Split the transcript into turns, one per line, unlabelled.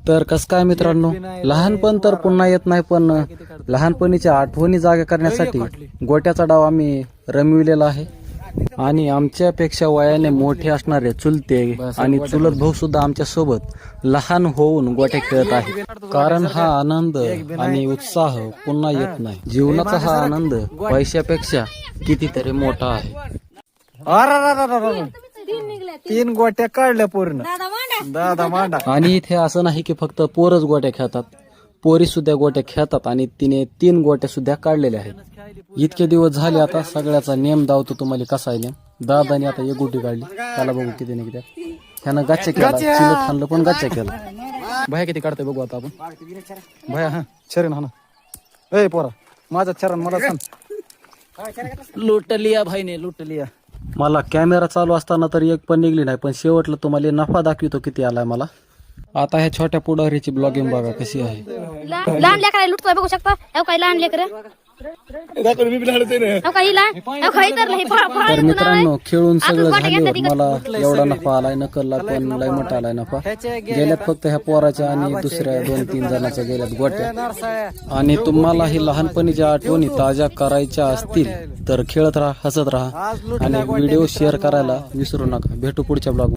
तर कसं काय मित्रांनो, लहानपण तर पुन्हा येत नाही, पण लहानपणीच्या आठवणी जागा करण्यासाठी गोट्याचा डाव आम्ही रमविलेला आहे. आणि आमच्यापेक्षा वयाने मोठे असणारे चुलते आणि चुलत भाऊ सुद्धा आमच्या सोबत लहान होऊन गोट्या खेळत आहे. कारण हा आनंद आणि उत्साह पुन्हा येत नाही. जीवनाचा हा आनंद पैशापेक्षा कितीतरी मोठा आहे.
तीन गोट्या काढल्या पूर्ण दादा मांडा.
आणि इथे असं नाही की फक्त पोरच गोट्या खेळतात, पोरी सुद्धा गोट्या खेळतात आणि तिने 3 गोट्या सुद्धा काढलेल्या आहेत. इतके दिवस झाले आता सगळ्याचा नेम दावतो तुम्हाला कसा आहे नेम. दादाने आता एक गोटी काढली, त्याला बघू किती नाही किती. ह्यानं गाच्चा केला, चिलत खाल्लं पण गाच्चा केला. भया किती काढतोय बघू आता आपण. भया हा चरण हा ना. ए पोरा माझा चरण मला सांग.
लुट लिया भाईने लुट लिया.
मला कॅमेरा चालू असताना तर एक पण निघली नाही, पण शेवटला तुम्हाला नफा दाखवितो किती आलाय मला. आता ह्या छोट्या पुढारीची ब्लॉगिंग बघा कशी आहे.
लहान लेकराला लुटतोय बघू शकता. काही लहान लेकर
तर मित्रांनो, खेळून सगळं झाल्यावर मला एवढा नफा आलाय, नकलला पण लय मोठा आलाय नफा. गेल्यात फक्त ह्या पोराच्या आणि दुसऱ्या 2-3 जणांच्या गेल्यात गोट्या. आणि तुम्हाला ही लहानपणीच्या आठवणी ताज्या करायच्या असतील तर खेळत राहा, हसत राहा आणि व्हिडिओ शेअर करायला विसरू नका. भेटू पुढच्या ब्लॉग.